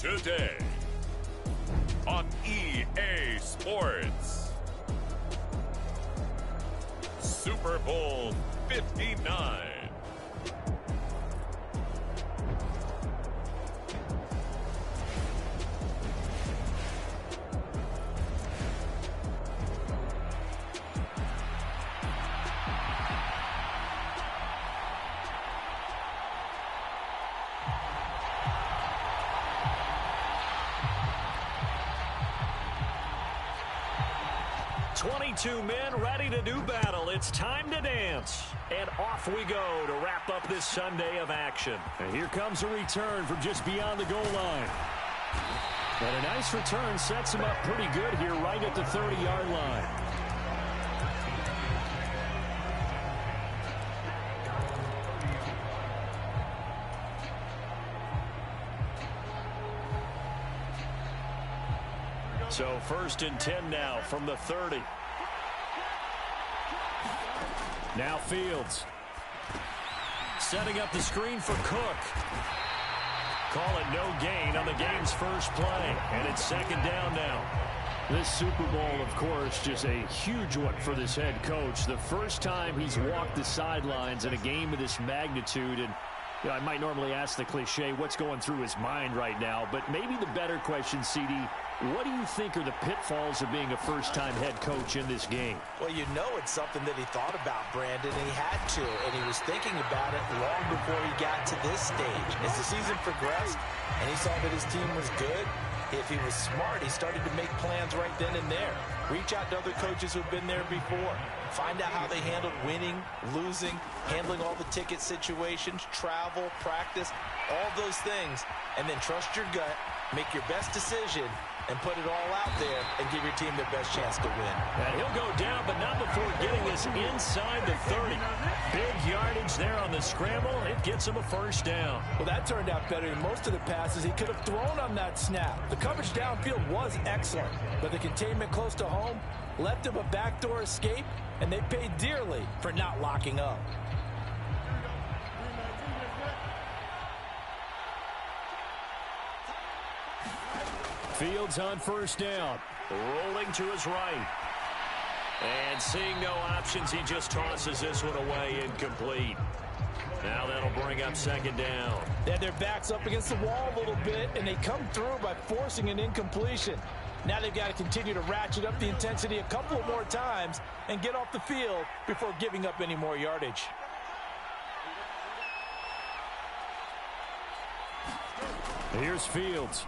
Today on EA Sports, Super Bowl 59. Two men ready to do battle. It's time to dance. And off we go to wrap up this Sunday of action. And here comes a return from just beyond the goal line. And a nice return sets him up pretty good here right at the 30-yard line. So 1st and 10 now from the 30. Now Fields. Setting up the screen for Cook. Call it no gain on the game's first play. And it's 2nd down now. This Super Bowl, of course, just a huge one for this head coach. The first time he's walked the sidelines in a game of this magnitude. And you know, I might normally ask the cliche, what's going through his mind right now? But maybe the better question, CD, what do you think are the pitfalls of being a first-time head coach in this game? Well, you know it's something that he thought about, Brandon, and he had to, and he was thinking about it long before he got to this stage. As the season progressed and he saw that his team was good, if he was smart, he started to make plans right then and there. Reach out to other coaches who've been there before. Find out how they handled winning, losing, handling all the ticket situations, travel, practice, all those things, and then trust your gut, make your best decision, and put it all out there and give your team their best chance to win. And he'll go down, but not before getting this inside the 30. Big yardage there on the scramble. It gets him a 1st down. Well, that turned out better than most of the passes he could have thrown on that snap. The coverage downfield was excellent, but the containment close to home left him a backdoor escape, and they paid dearly for not locking up. Fields on 1st down. Rolling to his right. And seeing no options, he just tosses this one away incomplete. Now that'll bring up 2nd down. They had their backs up against the wall a little bit, and they come through by forcing an incompletion. Now they've got to continue to ratchet up the intensity a couple of more times and get off the field before giving up any more yardage. Here's Fields.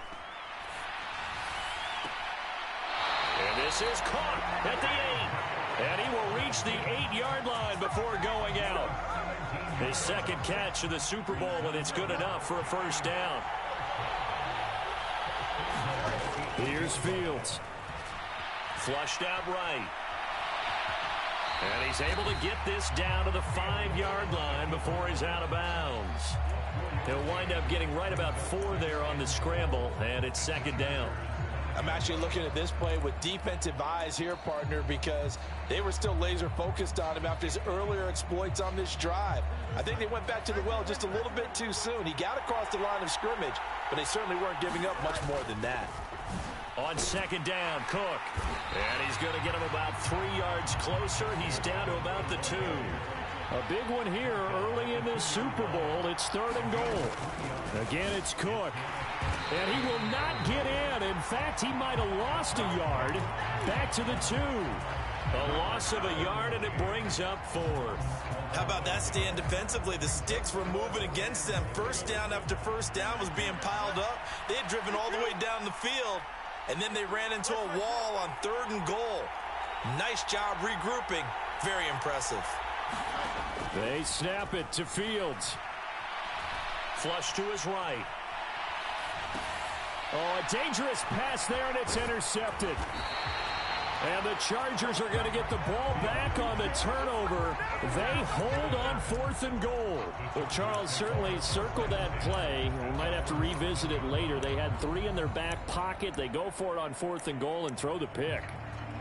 And this is caught at the 8. And he will reach the 8-yard line before going out. His 2nd catch of the Super Bowl, and it's good enough for a 1st down. Here's Fields. Flushed out right. And he's able to get this down to the 5-yard line before he's out of bounds. He'll wind up getting right about 4 there on the scramble, and it's 2nd down. I'm actually looking at this play with defensive eyes here, partner, because they were still laser focused on him after his earlier exploits on this drive. I think they went back to the well just a little bit too soon. He got across the line of scrimmage, but they certainly weren't giving up much more than that. On 2nd down, Cook. And he's going to get him about 3 yards closer. He's down to about the 2. A big one here early in this Super Bowl. It's 3rd and goal. Again, it's Cook. And he will not get in. In fact, he might have lost a yard. Back to the 2. A loss of a yard, and it brings up 4th. How about that stand defensively? The sticks were moving against them. 1st down after 1st down was being piled up. They had driven all the way down the field, and then they ran into a wall on 3rd and goal. Nice job regrouping. Very impressive. They snap it to Fields. Flush to his right. Oh, a dangerous pass there, and it's intercepted. And the Chargers are going to get the ball back on the turnover. They hold on 4th and goal. Well, Charles certainly circled that play. We might have to revisit it later. They had 3 in their back pocket. They go for it on 4th and goal and throw the pick.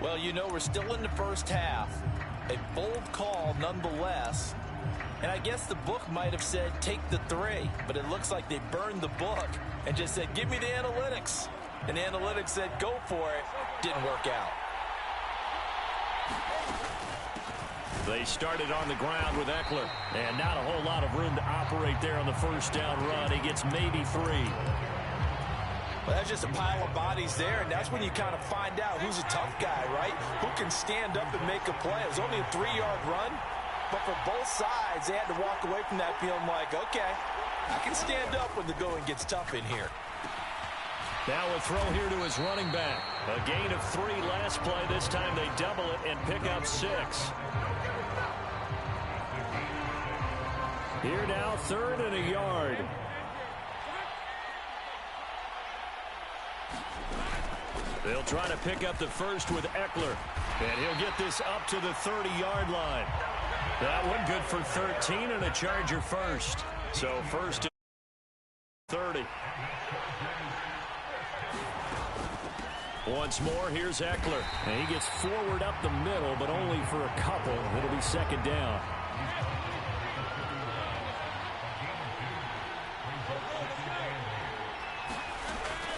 Well, you know, we're still in the first half. A bold call nonetheless. And I guess the book might have said, take the 3. But it looks like they burned the book and just said, give me the analytics. And the analytics said, go for it. Didn't work out. They started on the ground with Eckler. And not a whole lot of room to operate there on the first down run. He gets maybe 3. Well, that's just a pile of bodies there, and that's when you kind of find out who's a tough guy, right? Who can stand up and make a play. It was only a 3-yard run, but for both sides, they had to walk away from that feeling like, okay, I can stand up when the going gets tough in here. Now a throw here to his running back. A gain of 3 last play. This time they double it and pick up 6. Here now, 3rd and a yard. They'll try to pick up the first with Eckler. And he'll get this up to the 30-yard line. That one good for 13 and a Charger first. So first and 30. Once more, here's Eckler. And he gets forward up the middle, but only for a couple. It'll be 2nd down.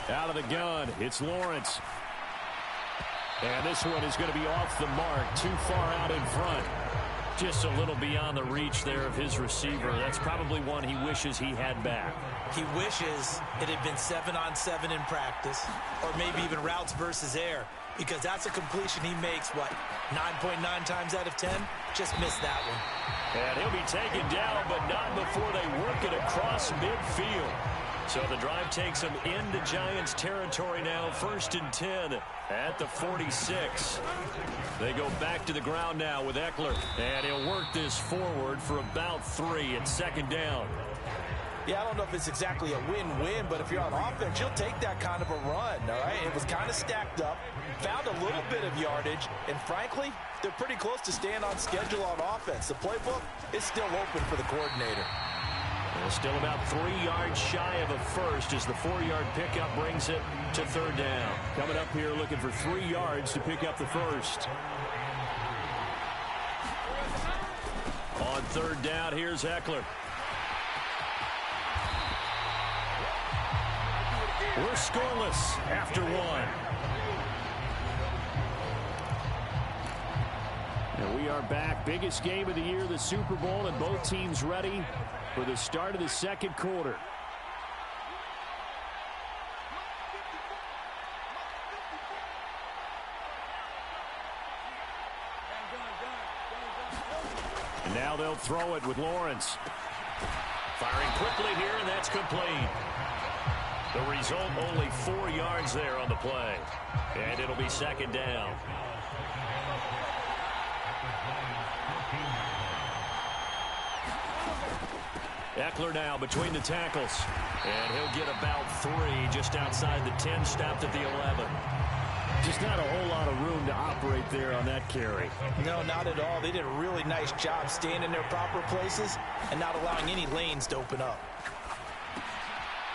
Out of the gun, it's Lawrence. And this one is going to be off the mark, too far out in front. Just a little beyond the reach there of his receiver. That's probably one he wishes he had back. He wishes it had been 7-on-7 in practice, or maybe even routes versus air, because that's a completion he makes, what, 9.9 times out of 10? Just missed that one. And he'll be taken down, but not before they work it across midfield. So the drive takes them into Giants territory now, 1st and 10 at the 46. They go back to the ground now with Eckler, and he'll work this forward for about 3 at 2nd down. Yeah, I don't know if it's exactly a win-win, but if you're on offense, you'll take that kind of a run, all right? It was kind of stacked up, found a little bit of yardage, and frankly, they're pretty close to staying on schedule on offense. The playbook is still open for the coordinator. Well, still about 3 yards shy of a first as the 4-yard pickup brings it to 3rd down. Coming up here looking for 3 yards to pick up the first. On 3rd down, here's Eckler. We're scoreless after 1. And we are back. Biggest game of the year, the Super Bowl, and both teams ready for the start of the 2nd quarter. And now they'll throw it with Lawrence. Firing quickly here, and that's complete. The result, only 4 yards there on the play. And it'll be 2nd down. Eckler now between the tackles. And he'll get about 3 just outside the 10, stopped at the 11. Just not a whole lot of room to operate there on that carry. No, not at all. They did a really nice job staying in their proper places and not allowing any lanes to open up.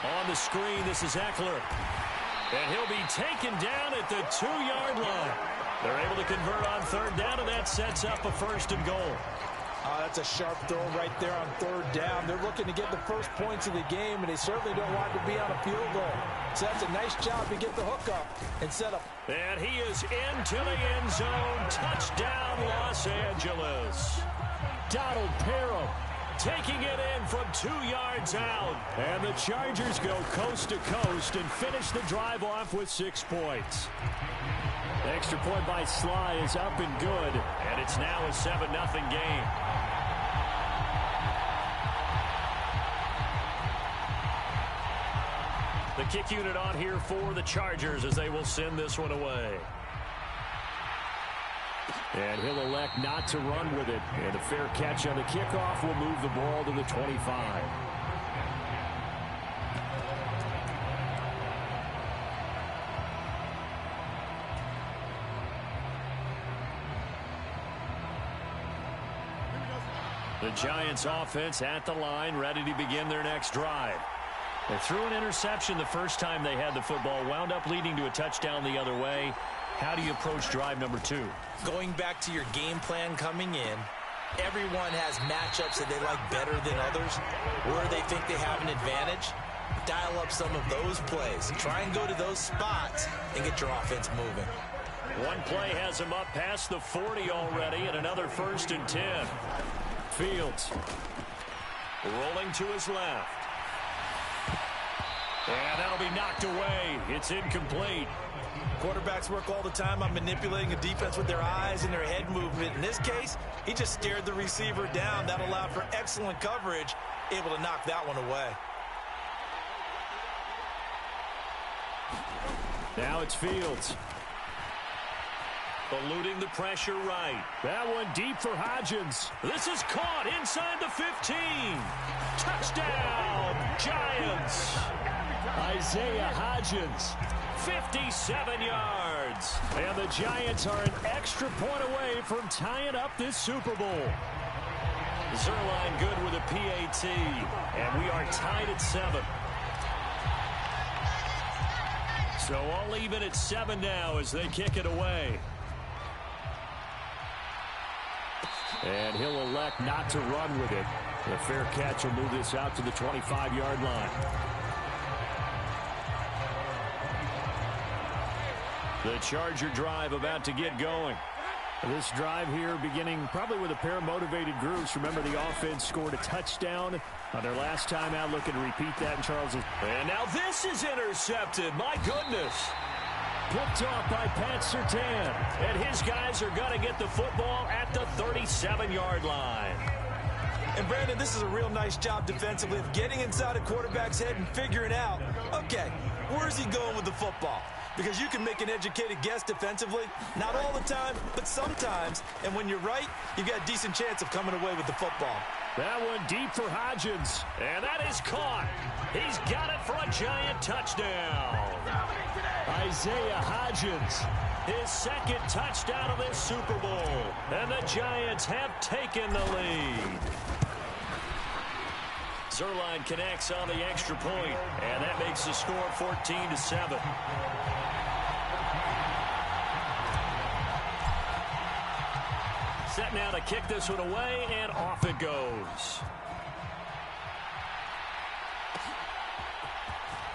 On the screen, this is Eckler. And he'll be taken down at the 2-yard line. They're able to convert on 3rd down, and that sets up a 1st and goal. That's a sharp throw right there on 3rd down. They're looking to get the first points of the game, and they certainly don't want to be on a field goal. So that's a nice job to get the hook up and set up. And he is into the end zone. Touchdown, Los Angeles. Donald Parham taking it in from 2 yards out. And the Chargers go coast to coast and finish the drive off with 6 points. The extra point by Sly is up and good. And it's now a 7-0 game. The kick unit on here for the Chargers as they will send this one away. And he'll elect not to run with it. And a fair catch on the kickoff will move the ball to the 25. The Giants offense at the line, ready to begin their next drive. They threw an interception the first time they had the football, wound up leading to a touchdown the other way. How do you approach drive number 2? Going back to your game plan coming in, Everyone has matchups that they like better than others, where they think they have an advantage. Dial up some of those plays. Try and go to those spots and get your offense moving. One play has him up past the 40 already, and another 1st and 10. Fields rolling to his left. And that'll be knocked away. It's incomplete. Quarterbacks work all the time on manipulating a defense with their eyes and their head movement. In this case, he just stared the receiver down. That allowed for excellent coverage, able to knock that one away. Now it's Fields. Eluding the pressure right. That one deep for Hodgins. This is caught inside the 15. Touchdown, Giants. Isaiah Hodgins, 57 yards. And the Giants are an extra point away from tying up this Super Bowl. Zerline good with a PAT. And we are tied at 7. So all even at 7 now as they kick it away. And he'll elect not to run with it. The fair catch will move this out to the 25-yard line. The Charger drive about to get going. This drive here beginning probably with a pair of motivated groups. Remember, the offense scored a touchdown on their last time out. Looking to repeat that in Charles's. And now this is intercepted. My goodness. Picked off by Pat Surtain. And his guys are going to get the football at the 37-yard line. And, Brandon, this is a real nice job defensively of getting inside a quarterback's head and figuring out, okay, where's he going with the football? Because you can make an educated guess defensively, not all the time, but sometimes. And when you're right, you've got a decent chance of coming away with the football. That one deep for Hodgins. And that is caught. He's got it for a Giant touchdown. Isaiah Hodgins, his 2nd touchdown of this Super Bowl. And the Giants have taken the lead. Zerline connects on the extra point, and that makes the score 14-7. Set now to kick this one away, and off it goes.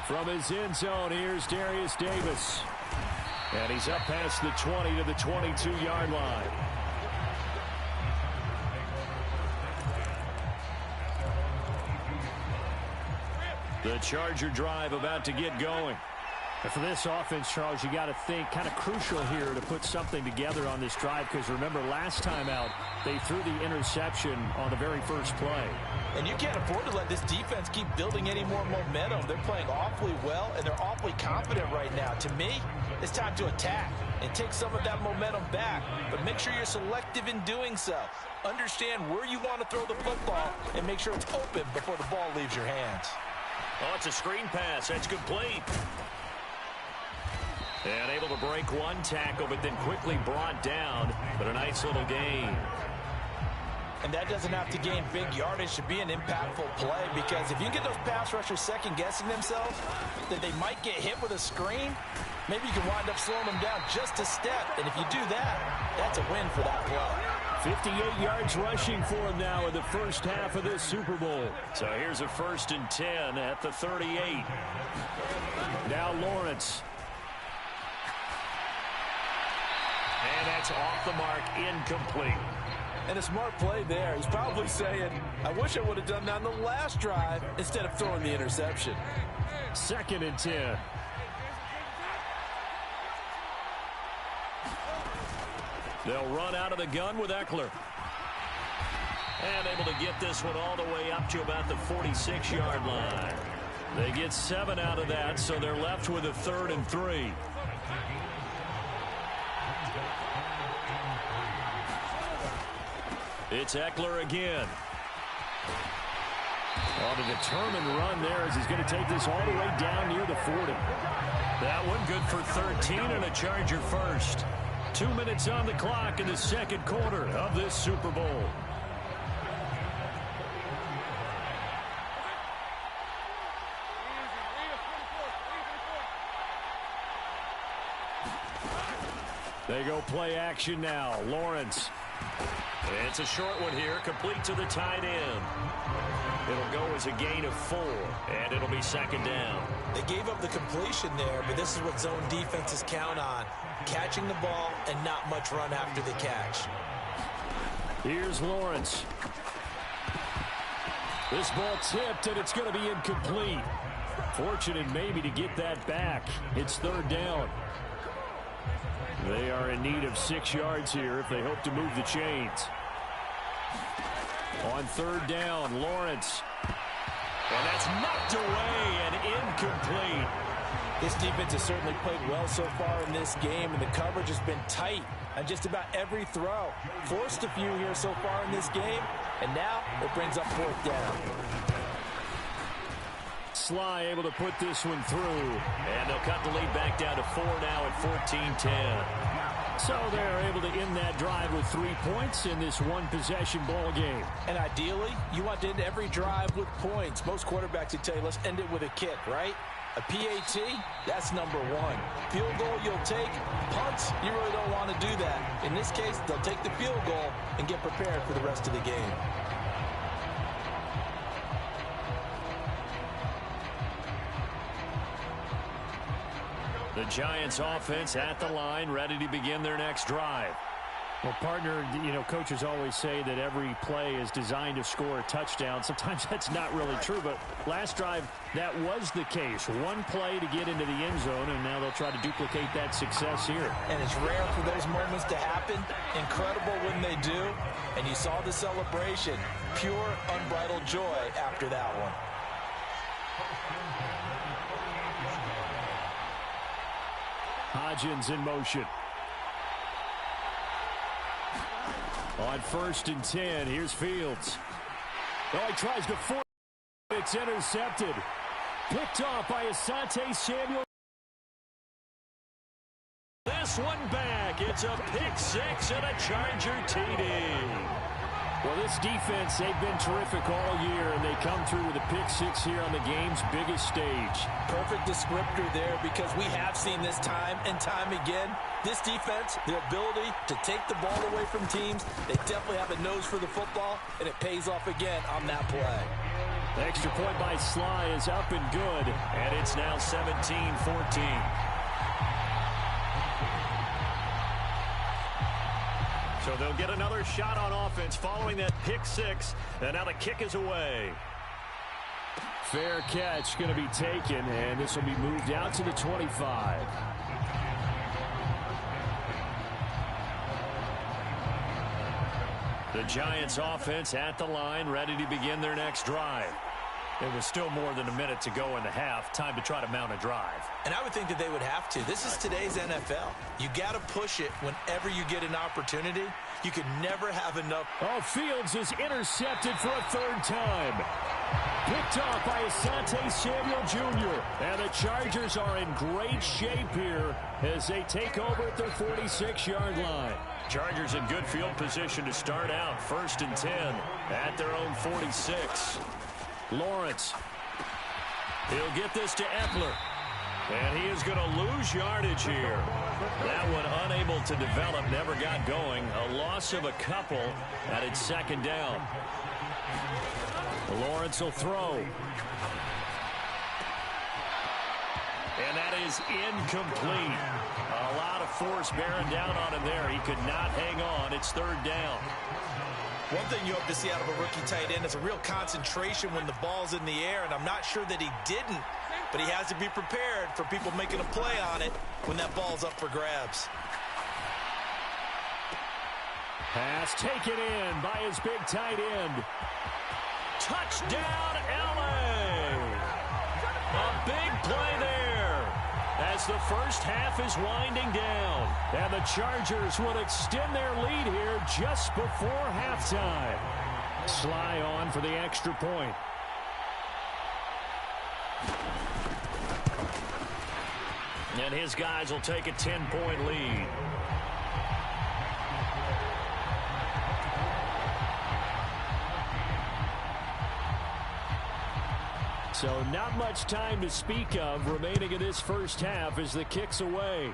From his end zone, here's Darius Davis. And he's up past the 20 to the 22-yard line. The Charger drive about to get going. And for this offense, Charles, you got to think kind of crucial here to put something together on this drive, because remember last time out they threw the interception on the very first play. And you can't afford to let this defense keep building any more momentum. They're playing awfully well, and they're awfully confident right now. To me, it's time to attack and take some of that momentum back, but make sure you're selective in doing so. Understand where you want to throw the football and make sure it's open before the ball leaves your hands. Oh, it's a screen pass. That's complete. And able to break one tackle, but then quickly brought down. But a nice little gain. And that doesn't have to gain big yardage to be an impactful play, because if you get those pass rushers second-guessing themselves that they might get hit with a screen, maybe you can wind up slowing them down just a step. And if you do that, that's a win for that play. 58 yards rushing for him now in the first half of this Super Bowl. So here's a 1st and 10 at the 38. Now Lawrence. And that's off the mark, incomplete. And a smart play there. He's probably saying, I wish I would have done that on the last drive instead of throwing the interception. 2nd and 10. They'll run out of the gun with Eckler. And able to get this one all the way up to about the 46-yard line. They get 7 out of that, so they're left with a 3rd and 3. It's Eckler again. On a determined run there as he's going to take this all the way down near the 40. That one good for 13 and a Charger first. 2 minutes on the clock in the second quarter of this Super Bowl. They go play action now. Lawrence It's a short one here, complete to the tight end. It'll go as a gain of 4, and it'll be second down. They gave up the completion there, but this is what zone defenses count on. Catching the ball and not much run after the catch. Here's Lawrence. This ball tipped, and it's going to be incomplete. Fortunate maybe to get that back. It's third down. They are in need of 6 yards here if they hope to move the chains. On third down, Lawrence. And that's knocked away and incomplete. This defense has certainly played well so far in this game, and the coverage has been tight on just about every throw. Forced a few here so far in this game, and now it brings up fourth down. Sly able to put this one through, and they'll cut the lead back down to 4 now at 14-10. So they're able to end that drive with 3 points in this one-possession ball game. And ideally, you want to end every drive with points. Most quarterbacks would tell you, let's end it with a kick, right? A PAT, that's number 1. Field goal you'll take. Punts, you really don't want to do that. In this case, they'll take the field goal and get prepared for the rest of the game. The Giants offense at the line, ready to begin their next drive. Well, partner, you know, coaches always say that every play is designed to score a touchdown. Sometimes that's not really true, but last drive, that was the case. One play to get into the end zone, and now they'll try to duplicate that success here. And it's rare for those moments to happen. Incredible when they do. And you saw the celebration. Pure, unbridled joy after that one. Hodgins in motion. On 1st and 10, here's Fields. Oh, he tries to force it. It's intercepted. Picked off by Asante Samuel. This one back. It's a pick 6 and a Charger TD. Well, this defense, they've been terrific all year, and they come through with a pick 6 here on the game's biggest stage. Perfect descriptor there, because we have seen this time and time again. This defense, their ability to take the ball away from teams, they definitely have a nose for the football, and it pays off again on that play. The extra point by Sly is up and good, and it's now 17-14. So they'll get another shot on offense following that pick 6, and now the kick is away. Fair catch going to be taken, and this will be moved out to the 25. The Giants offense at the line, ready to begin their next drive. There was still more than a minute to go in the half. Time to try to mount a drive. And I would think that they would have to. This is today's NFL. You got to push it whenever you get an opportunity. You can never have enough. Oh, Fields is intercepted for a 3rd time. Picked off by Asante Samuel Jr. And the Chargers are in great shape here as they take over at their 46-yard line. Chargers in good field position to start out. 1st and 10 at their own 46. Lawrence. He'll get this to Eckler. And he is going to lose yardage here. That one unable to develop, never got going. A loss of a couple, and it's 2nd down. Lawrence will throw. And that is incomplete. A lot of force bearing down on him there. He could not hang on. It's 3rd down. One thing you hope to see out of a rookie tight end is a real concentration when the ball's in the air, and I'm not sure that he didn't, but he has to be prepared for people making a play on it when that ball's up for grabs. Pass taken in by his big tight end. Touchdown, LA! A big play there as the first half is winding down. And the Chargers will extend their lead here just before halftime. Sly on for the extra point. And his guys will take a 10-point lead. So not much time to speak of remaining in this first half as the kick's away.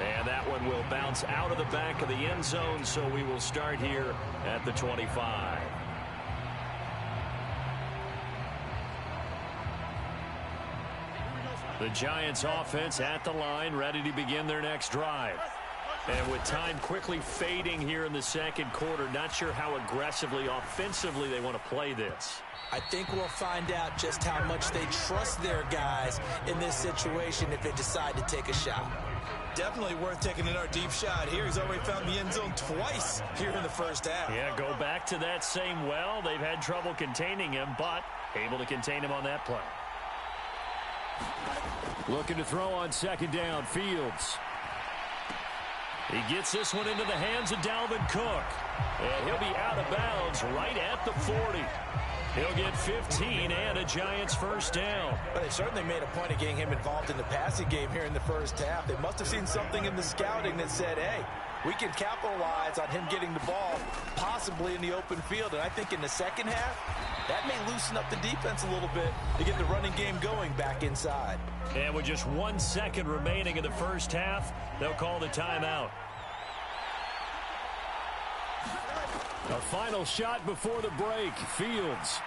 And that one will bounce out of the back of the end zone, so we will start here at the 25. The Giants offense at the line, ready to begin their next drive. And with time quickly fading here in the second quarter, not sure how aggressively, offensively they want to play this. I think we'll find out just how much they trust their guys in this situation if they decide to take a shot. Definitely worth taking another deep shot here. He's already found the end zone twice here in the first half. Yeah, go back to that same well. They've had trouble containing him, but able to contain him on that play. Looking to throw on second down, Fields. He gets this one into the hands of Dalvin Cook. And he'll be out of bounds right at the 40. He'll get 15 and a Giants first down. But they certainly made a point of getting him involved in the passing game here in the first half. They must have seen something in the scouting that said, hey, we can capitalize on him getting the ball possibly in the open field. And I think in the second half, that may loosen up the defense a little bit to get the running game going back inside. And with just 1 second remaining in the first half, they'll call the timeout. A final shot before the break. Fields.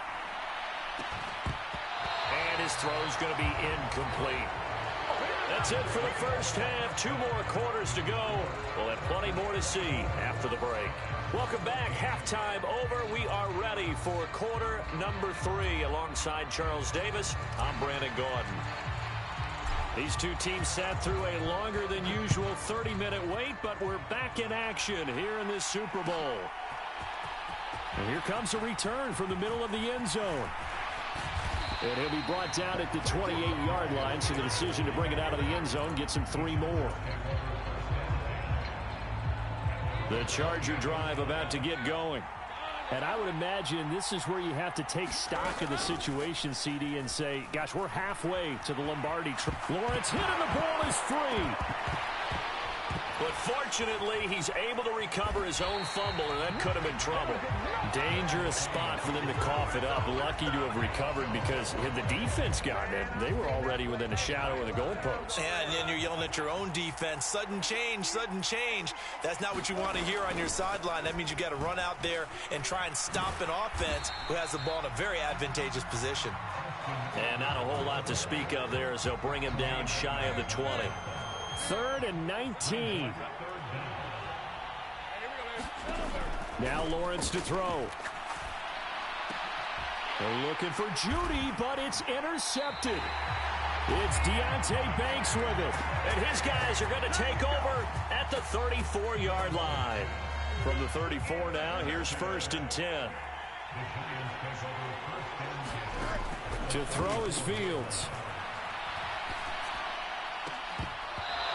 And his throw's going to be incomplete. That's it for the first half. 2 more quarters to go. We'll have plenty more to see after the break. Welcome back. Halftime over. We are ready for quarter number 3. Alongside Charles Davis, I'm Brandon Gaudin. These two teams sat through a longer than usual 30-minute wait, but we're back in action here in this Super Bowl. And here comes a return from the middle of the end zone. And he'll be brought down at the 28-yard line, so the decision to bring it out of the end zone gets him 3 more. The Charger drive about to get going. And I would imagine this is where you have to take stock of the situation, CD, and say, gosh, we're halfway to the Lombardi trip. Lawrence hit and the ball is free. But fortunately, he's able to recover his own fumble, and that could have been trouble. Dangerous spot for them to cough it up. Lucky to have recovered because had the defense gotten it, they were already within a shadow of the goalpost. Yeah, and then you're yelling at your own defense. Sudden change, sudden change. That's not what you want to hear on your sideline. That means you got to run out there and try and stop an offense who has the ball in a very advantageous position. And not a whole lot to speak of there as they'll bring him down shy of the 20. 3rd and 19. Now Lawrence to throw. They're looking for Judy, but it's intercepted. It's Deonte Banks with it. And his guys are going to take over at the 34-yard line. From the 34 now, here's 1st and 10. To throw is Fields.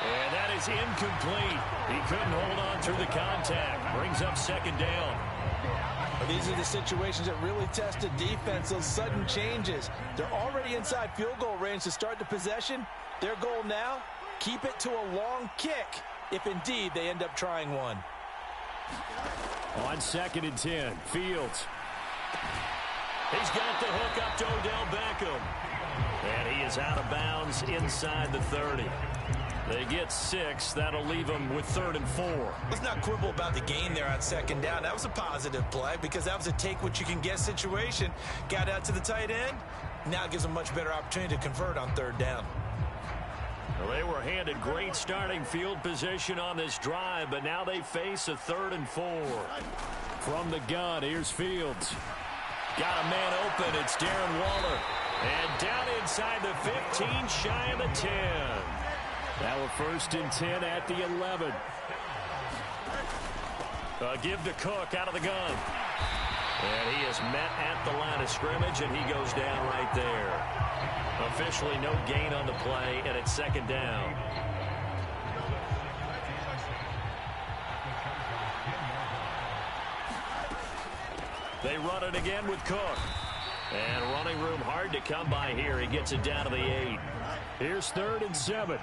And that is incomplete. He couldn't hold on through the contact. Brings up 2nd down. These are the situations that really test the defense, those sudden changes. They're already inside field goal range to start the possession. Their goal now, keep it to a long kick, if indeed they end up trying one. On 2nd and 10, Fields. He's got the hook up to Odell Beckham. And he is out of bounds inside the 30. They get 6. That'll leave them with 3rd and 4. Let's not quibble about the gain there on 2nd down. That was a positive play because that was a take-what-you-can-get situation. Got out to the tight end. Now it gives them a much better opportunity to convert on 3rd down. Well, they were handed great starting field position on this drive, but now they face a 3rd and 4. From the gun, here's Fields. Got a man open. It's Darren Waller. And down inside the 15, shy of the 10. Now a 1st and 10 at the 11. Give to Cook out of the gun. And he is met at the line of scrimmage, and he goes down right there. Officially no gain on the play, and it's 2nd down. They run it again with Cook. And running room hard to come by here. He gets it down to the 8. Here's 3rd and 7.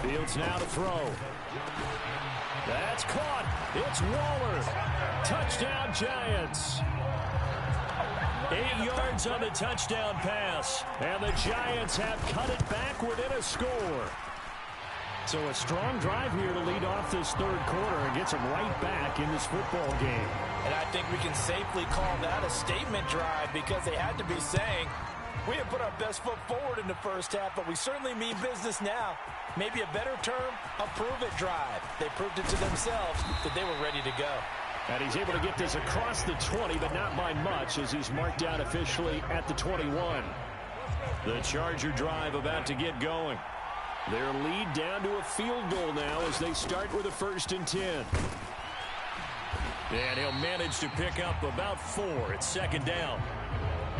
Fields now to throw. That's caught. It's Waller. Touchdown, Giants. 8 yards on the touchdown pass. And the Giants have cut it back within a score. So a strong drive here to lead off this third quarter and gets them right back in this football game. And I think we can safely call that a statement drive because they had to be saying, we have put our best foot forward in the first half, but we certainly mean business now. Maybe a better term, a prove-it drive. They proved it to themselves that they were ready to go. And he's able to get this across the 20, but not by much as he's marked down officially at the 21. The Charger drive about to get going. Their lead down to a field goal now as they start with a 1st and 10. And he'll manage to pick up about 4. It's 2nd down.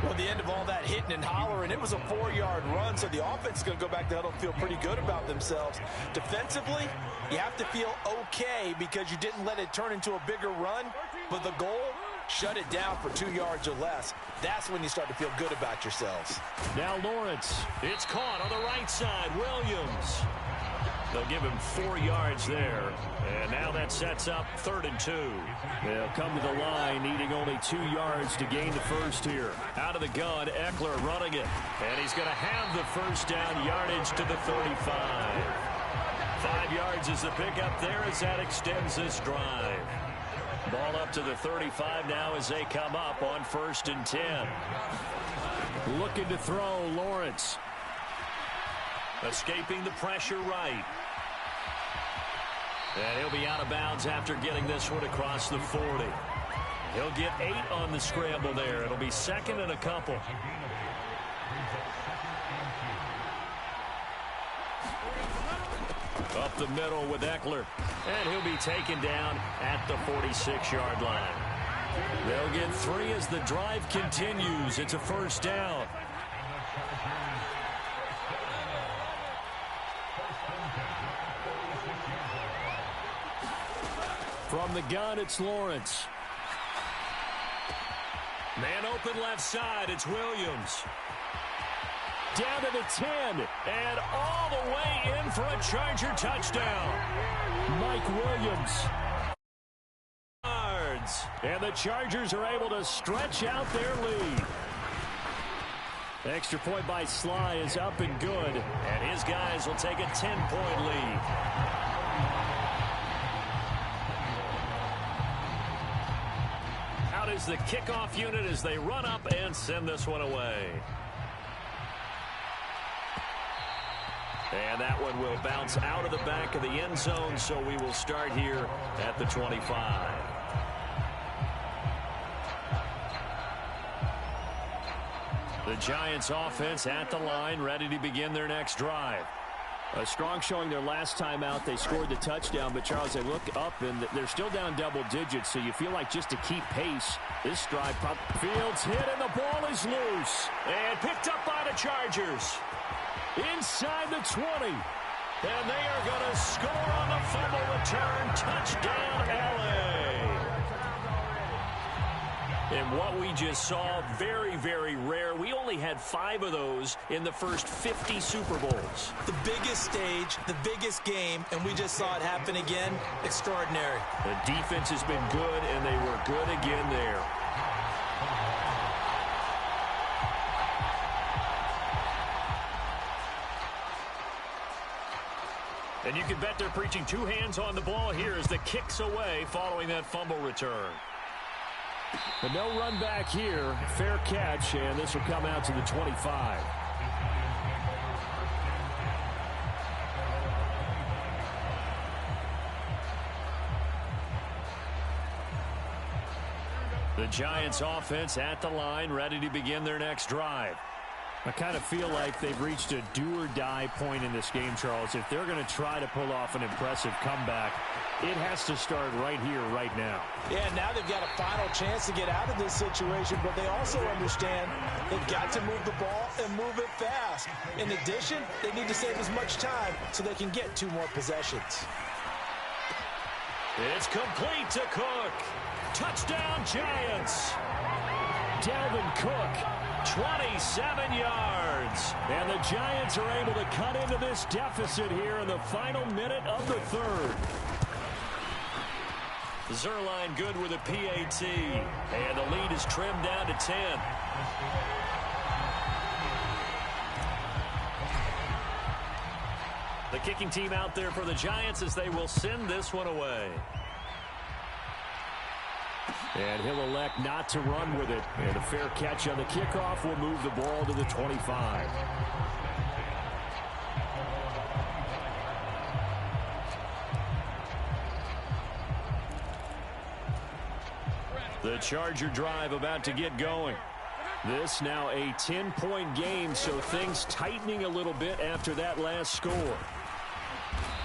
Well, at the end of all that hitting and hollering, it was a 4-yard run, so the offense is going to go back to huddle and feel pretty good about themselves. Defensively, you have to feel okay because you didn't let it turn into a bigger run, but the goal, shut it down for 2 yards or less. That's when you start to feel good about yourselves. Now Lawrence. It's caught on the right side. Williams. They'll give him 4 yards there. And now that sets up 3rd and 2. They'll come to the line needing only 2 yards to gain the first here. Out of the gun, Eckler running it. And he's going to have the first down, yardage to the 35. 5 yards is the pickup there as that extends this drive. Ball up to the 35 now as they come up on 1st and 10. Looking to throw, Lawrence. Escaping the pressure right. And he'll be out of bounds after getting this one across the 40. He'll get 8 on the scramble there. It'll be 2nd and a couple. Up the middle with Eckler. And he'll be taken down at the 46-yard line. They'll get 3 as the drive continues. It's a 1st down. From the gun, it's Lawrence. Man open left side, it's Williams. Down to the 10, and all the way in for a Charger touchdown. Mike Williams. And the Chargers are able to stretch out their lead. Extra point by Sly is up and good. And his guys will take a 10-point lead. Out is the kickoff unit as they run up and send this one away. And that one will bounce out of the back of the end zone, so we will start here at the 25. The Giants offense at the line, ready to begin their next drive. A strong showing their last time out. They scored the touchdown, but Charles, they look up and they're still down double digits, so you feel like just to keep pace, this drive Fields hit and the ball is loose. And picked up by the Chargers. Inside the 20. And they are going to score on the fumble return. Touchdown, LA. And what we just saw, very, very rare. We only had 5 of those in the first 50 Super Bowls. The biggest stage, the biggest game, and we just saw it happen again. Extraordinary. The defense has been good, and they were good again there. And you can bet they're preaching 2 hands on the ball here as the kick's away following that fumble return. But no run back here. Fair catch, and this will come out to the 25. The Giants offense at the line, ready to begin their next drive. I kind of feel like they've reached a do-or-die point in this game, Charles. If they're going to try to pull off an impressive comeback, it has to start right here, right now. Yeah, now they've got a final chance to get out of this situation, but they also understand they've got to move the ball and move it fast. In addition, they need to save as much time so they can get 2 more possessions. It's complete to Cook. Touchdown, Giants. Dalvin Cook. 27 yards. And the Giants are able to cut into this deficit here in the final minute of the third. Zerline good with a PAT. And the lead is trimmed down to 10. The kicking team out there for the Giants as they will send this one away. And he'll elect not to run with it. And a fair catch on the kickoff will move the ball to the 25. The Charger drive about to get going. This now a 10-point game, so things tightening a little bit after that last score.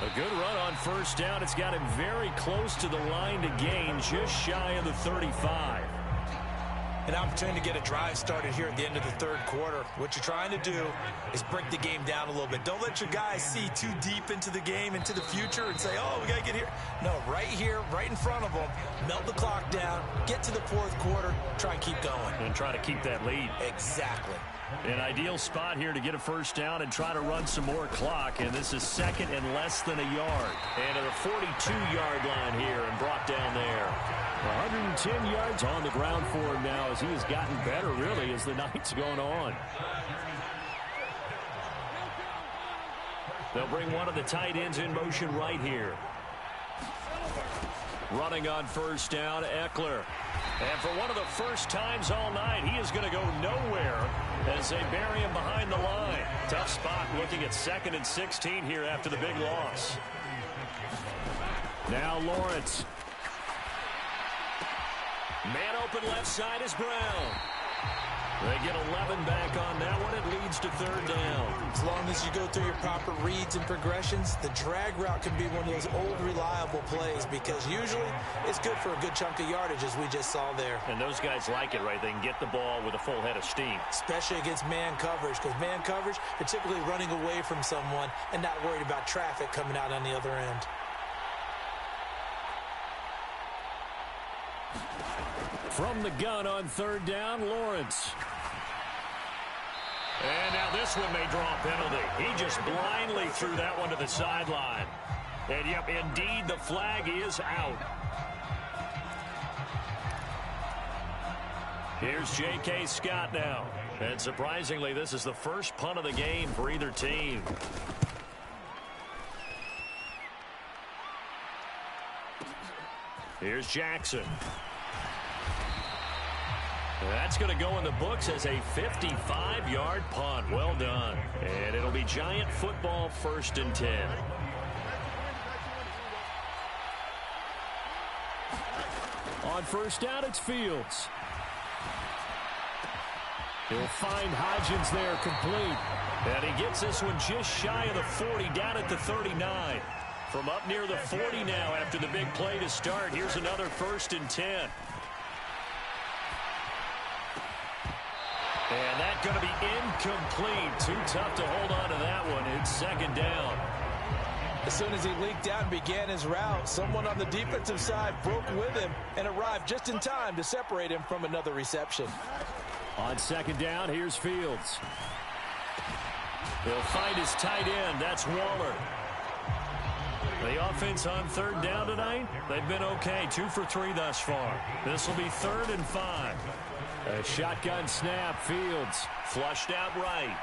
A good run on first down. It's got him very close to the line to gain, just shy of the 35. An opportunity to get a drive started here at the end of the third quarter. What you're trying to do is break the game down a little bit. Don't let your guys see too deep into the game, into the future, and say, oh, we got to get here. No, right here, right in front of them, melt the clock down, get to the fourth quarter, try and keep going. And try to keep that lead. Exactly. An ideal spot here to get a first down and try to run some more clock. And this is second and less than a yard. And at the 42-yard line here and brought down there. 110 yards on the ground for him now as he has gotten better, really, as the night's gone on. They'll bring one of the tight ends in motion right here. Running on first down, Eckler. And for one of the first times all night, he is going to go nowhere as they bury him behind the line. Tough spot looking at 2nd and 16 here after the big loss. Now Lawrence. Man open left side is Brown. They get 11 back on that one. It leads to third down. As long as you go through your proper reads and progressions, the drag route can be one of those old reliable plays because usually it's good for a good chunk of yardage as we just saw there. And those guys like it, right? They can get the ball with a full head of steam. Especially against man coverage because man coverage, they're typically running away from someone and not worried about traffic coming out on the other end. From the gun on third down, Lawrence. And now this one may draw a penalty. He just blindly threw that one to the sideline. And, yep, indeed, the flag is out. Here's J.K. Scott now. And surprisingly, this is the first punt of the game for either team. Here's Jackson. That's going to go in the books as a 55-yard punt. Well done. And it'll be Giant football 1st and 10. On first down, it's Fields. He'll find Hodgins there complete. And he gets this one just shy of the 40, down at the 39. From up near the 40 now after the big play to start. Here's another 1st and 10. And that's going to be incomplete. Too tough to hold on to that one. It's 2nd down. As soon as he leaked out and began his route, someone on the defensive side broke with him and arrived just in time to separate him from another reception. On 2nd down, here's Fields. He'll find his tight end. That's Waller. The offense on 3rd down tonight, they've been okay. 2 for 3 thus far. This will be 3rd and 5. A shotgun snap. Fields flushed out right.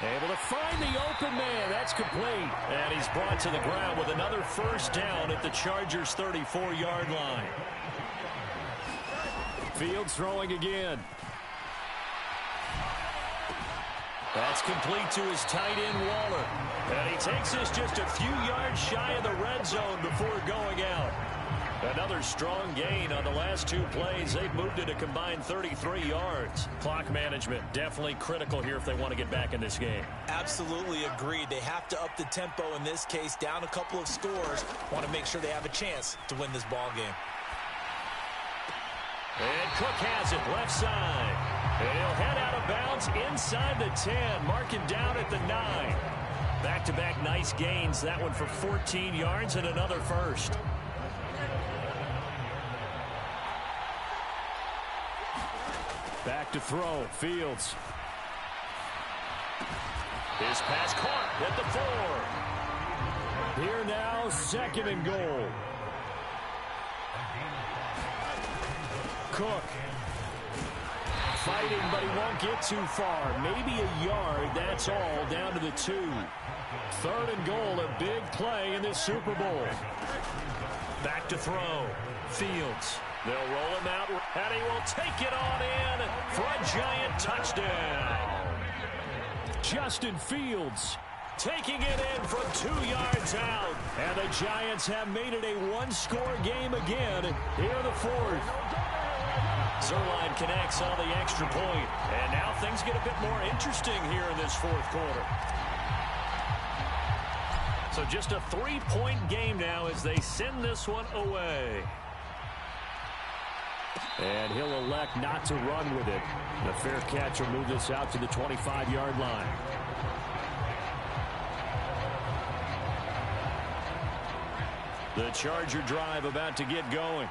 Able to find the open man. That's complete. And he's brought to the ground with another 1st down at the Chargers' 34-yard line. Fields throwing again. That's complete to his tight end, Waller. And he takes this just a few yards shy of the red zone before going out. Another strong gain on the last 2 plays. They've moved it a combined 33 yards. Clock management definitely critical here if they want to get back in this game. Absolutely agreed. They have to up the tempo in this case, down a couple of scores. Want to make sure they have a chance to win this ball game. And Cook has it left side. And he'll head out of bounds inside the 10, marking down at the 9. Back-to-back nice gains. That one for 14 yards and another 1st. Back to throw. Fields. His pass caught at the 4. Here now, 2nd and goal. fighting, but he won't get too far. Maybe a yard, that's all, down to the 2. 3rd and goal, a big play in this Super Bowl. Back to throw. Fields. They'll roll him out, and he will take it on in for a giant touchdown. Justin Fields taking it in from 2 yards out. And the Giants have made it a one-score game again here in the 4th. Zerline connects on the extra point. And now things get a bit more interesting here in this 4th quarter. So just a 3-point game now as they send this one away. And he'll elect not to run with it. The fair catch will move this out to the 25-yard line. The Charger drive about to get going.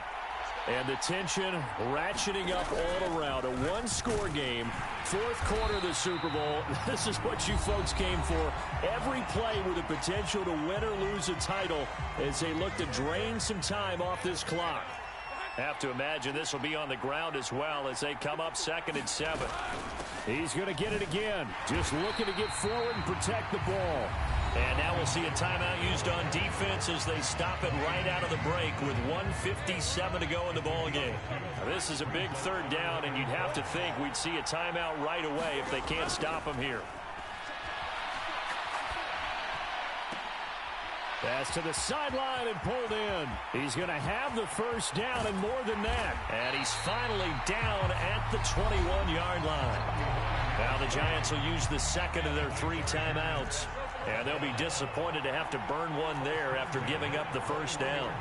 And the tension ratcheting up all around. A one-score game. 4th quarter of the Super Bowl. This is what you folks came for. Every play with the potential to win or lose a title as they look to drain some time off this clock. Have to imagine this will be on the ground as well as they come up 2nd and 7. He's going to get it again. Just looking to get forward and protect the ball. And now we'll see a timeout used on defense as they stop it right out of the break with 1:57 to go in the ball game. Now, this is a big 3rd down, and you'd have to think we'd see a timeout right away if they can't stop him here. Pass to the sideline and pulled in. He's going to have the 1st down and more than that. And he's finally down at the 21-yard line. Now the Giants will use the 2nd of their 3 timeouts. And they'll be disappointed to have to burn one there after giving up the 1st down.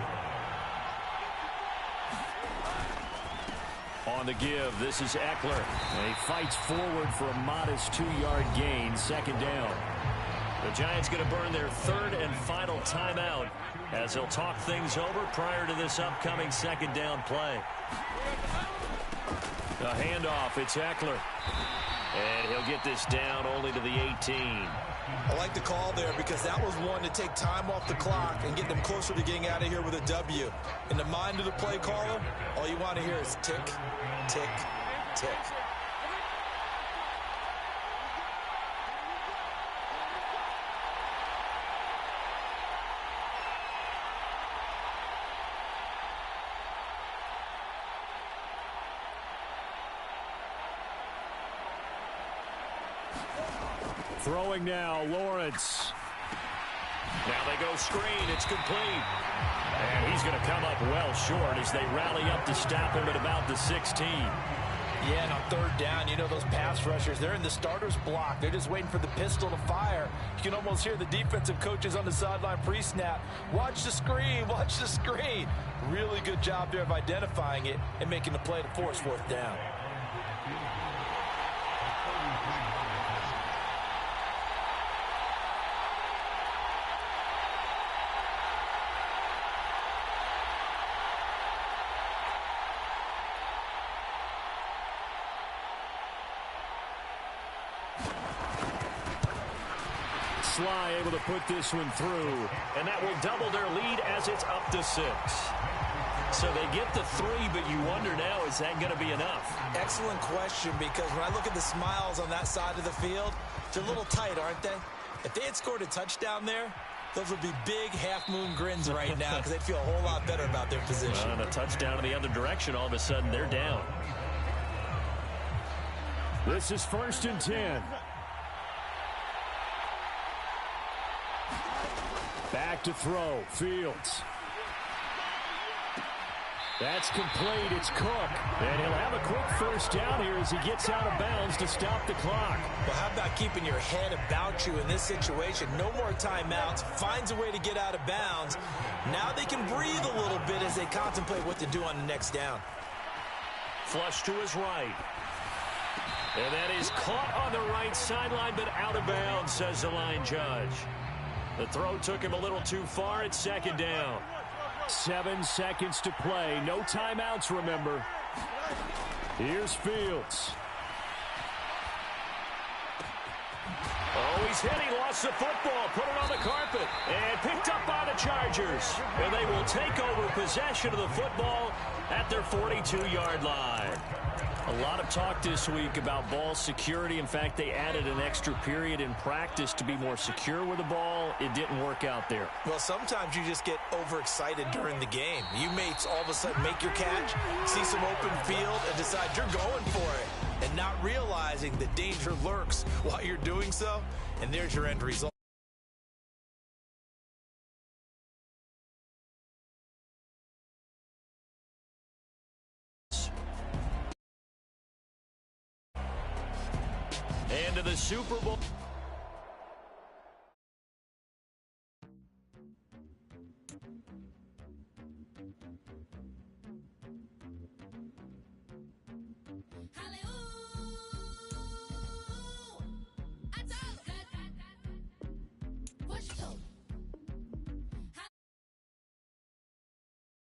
On the give, this is Eckler. And he fights forward for a modest 2-yard gain, 2nd down. The Giants going to burn their 3rd and final timeout as they'll talk things over prior to this upcoming 2nd down play. The handoff, it's Eckler. And he'll get this down only to the 18. I like the call there because that was one to take time off the clock and get them closer to getting out of here with a W. In the mind of the play caller, all you want to hear is tick, tick, tick. Throwing now, Lawrence. Now they go screen. It's complete. And he's going to come up well short as they rally up to stop him at about the 16. Yeah, and on 3rd down, you know those pass rushers, they're in the starter's block. They're just waiting for the pistol to fire. You can almost hear the defensive coaches on the sideline pre-snap. Watch the screen, watch the screen. Really good job there of identifying it and making the play to force 4th down. Sly able to put this one through, and that will double their lead as it's up to 6. So they get the 3, but you wonder now, is that going to be enough? Excellent question, because when I look at the smiles on that side of the field, they're a little tight, aren't they? If they had scored a touchdown there, those would be big half-moon grins right now because they'd feel a whole lot better about their position. And a touchdown in the other direction, all of a sudden they're down. This is 1st and 10. Back to throw, Fields. That's complete, it's Cook. And he'll have a quick 1st down here as he gets out of bounds to stop the clock. Well, how about keeping your head about you in this situation? No more timeouts, finds a way to get out of bounds. Now they can breathe a little bit as they contemplate what to do on the next down. Flush to his right. And that is caught on the right sideline, but out of bounds, says the line judge. The throw took him a little too far. It's 2nd down. 7 seconds to play. No timeouts, remember. Here's Fields. Oh, he's hit. He lost the football. Put it on the carpet. And picked up by the Chargers. And they will take over possession of the football at their 42-yard line. A lot of talk this week about ball security. In fact, they added an extra period in practice to be more secure with the ball. It didn't work out there. Well, sometimes you just get overexcited during the game. You mates all of a sudden make your catch, see some open field, and decide you're going for it, and not realizing that danger lurks while you're doing so, and there's your end result. And to the Super Bowl.